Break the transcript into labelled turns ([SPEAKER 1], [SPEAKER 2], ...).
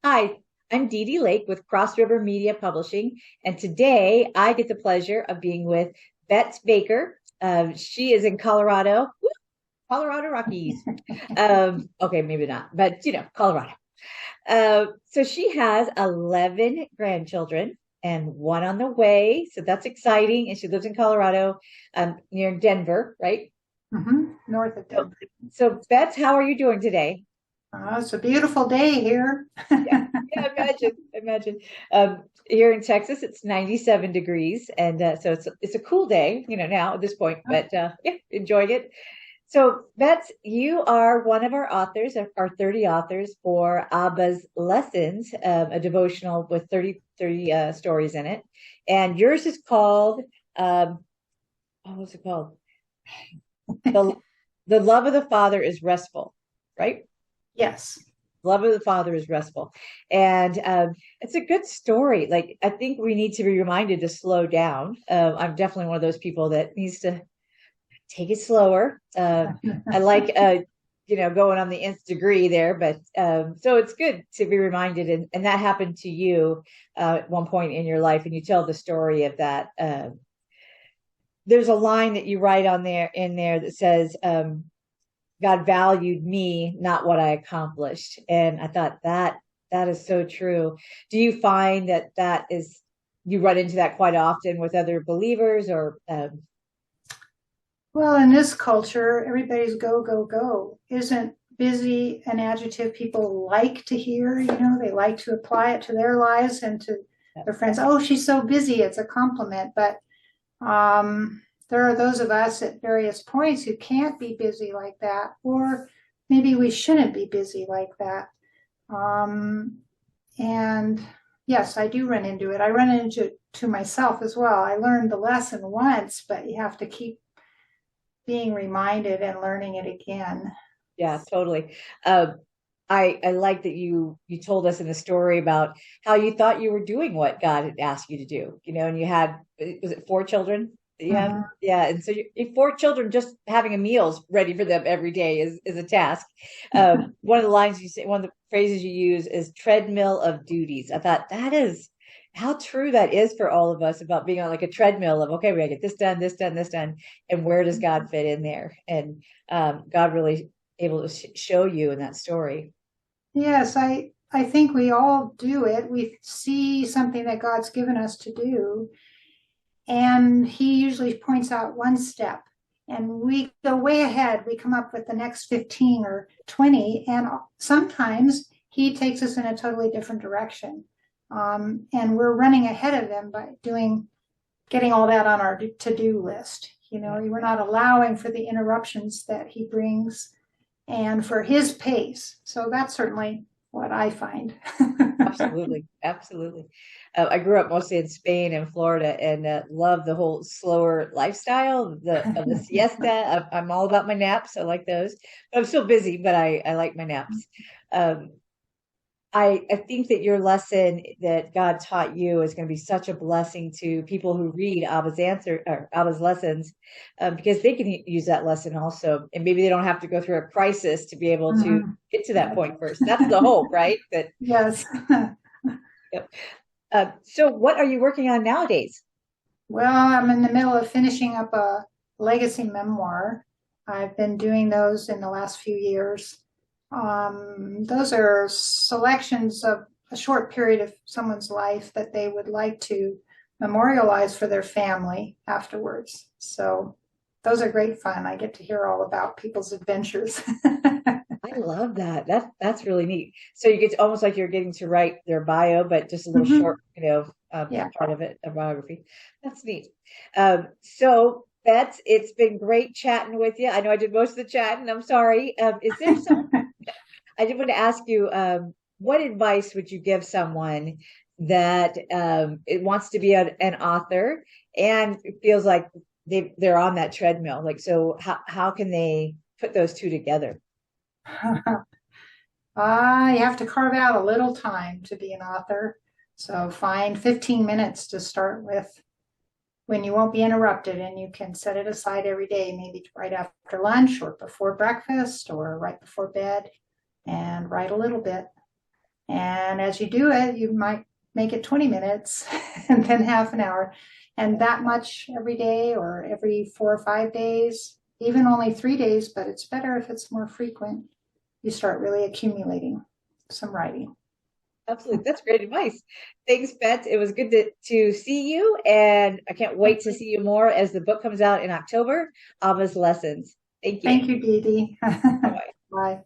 [SPEAKER 1] Hi, I'm DeeDee Lake with CrossRiverMedia Publishing, and today I get the pleasure of being with Bets Baker. She is in Colorado, woo, Colorado Rockies. Okay, maybe not, but Colorado. So she has 11 grandchildren and one on the way, so that's exciting. And she lives in Colorado, near Denver, right?
[SPEAKER 2] North of
[SPEAKER 1] So,
[SPEAKER 2] Denver.
[SPEAKER 1] so Bets, how are you doing today?
[SPEAKER 2] It's a beautiful day here.
[SPEAKER 1] Yeah, yeah, imagine. Here in Texas, it's 97 degrees, and so it's a cool day, now at this point. But yeah, enjoying it. So, Bets, you are one of our authors, our 30 authors for Abba's Lessons, a devotional with 30 stories in it, and yours is called, what was it called? The The Love of the Father is Restful, right?
[SPEAKER 2] Yes.
[SPEAKER 1] Love of the Father is restful. And it's a good story. Like, I think we need to be reminded to slow down. I'm definitely one of those people that needs to take it slower. I like, going on the nth degree there, but so it's good to be reminded. And that happened to you at one point in your life. And you tell the story of that. There's a line that you write on there in there that says, God valued me, not what I accomplished. And I thought that is so true. Do you find that is you run into that quite often with other believers or
[SPEAKER 2] Well, in this culture, everybody's go, go, go. Isn't busy an adjective people like to hear? They like to apply it to their lives and to their friends. Oh, she's so busy. It's a compliment. But there are those of us at various points who can't be busy like that, or maybe we shouldn't be busy like that. Um, And yes, I do run into it. I run into it to myself as well. I learned the lesson once, but you have to keep being reminded and learning it again.
[SPEAKER 1] yeah, totally. Um, I like that you told us in the story about how you thought you were doing what God had asked you to do, and you had, was it four children that you have?
[SPEAKER 2] Mhm.
[SPEAKER 1] Yeah, and so you four children, just having a meals ready for them every day is a task. One of the lines you say, one of the phrases you use is treadmill of duties. I thought that is how true that is for all of us about being on like a treadmill of, okay, we gotta get this done, this done, this done, and where does God fit in there? And God really able to show you in that story.
[SPEAKER 2] Yes, I think we all do it. We see something that God's given us to do, and He usually points out one step, and we go way ahead. We come up with the next 15 or 20, and sometimes He takes us in a totally different direction. And we're running ahead of Him by getting all that on our to-do list.
[SPEAKER 1] Yeah.
[SPEAKER 2] We're not allowing for the interruptions that He brings and for His pace. So that's certainly what I find.
[SPEAKER 1] Absolutely, absolutely. I grew up mostly in Spain and Florida, and love the whole slower lifestyle of the siesta. I'm all about my naps. I like those, but I'm still busy. But I like my naps. Um, I think that your lesson that God taught you is going to be such a blessing to people who read Abba's answer or Abba's lessons, because they can use that lesson also, and maybe they don't have to go through a crisis to be able to
[SPEAKER 2] Mhm.
[SPEAKER 1] get to that point first. That's the hope, right? That.
[SPEAKER 2] Yes.
[SPEAKER 1] Yep. So what are you working on nowadays?
[SPEAKER 2] Well, I'm in the middle of finishing up a legacy memoir. I've been doing those in the last few years. Those are selections of a short period of someone's life that they would like to memorialize for their family afterwards. So those are great fun. I get to hear all about people's adventures.
[SPEAKER 1] I love that. That's really neat. So you get to, almost like you're getting to write their bio, but just a little short,
[SPEAKER 2] Mhm. Yeah.
[SPEAKER 1] part of it, a biography. That's neat. So Bets, it's been great chatting with you. I know I did most of the chatting. I'm sorry. Is there some? I did want to ask you, what advice would you give someone that it wants to be an author and it feels like they're on that treadmill? Like, so how can they put those two together?
[SPEAKER 2] You have to carve out a little time to be an author. So find 15 minutes to start with when you won't be interrupted, and you can set it aside every day, maybe right after lunch or before breakfast or right before bed, and write a little bit. And as you do it, you might make it 20 minutes and then half an hour. And that much every day or every 4 or 5 days, even only 3 days, but it's better if it's more frequent. You start really accumulating some writing.
[SPEAKER 1] Absolutely. That's great advice. Thanks, Beth. It was good to see you. And I can't wait to see you more as the book comes out in October, Abba's Lessons. Thank you.
[SPEAKER 2] Thank you, DeeDee.
[SPEAKER 1] Bye-bye.
[SPEAKER 2] Bye.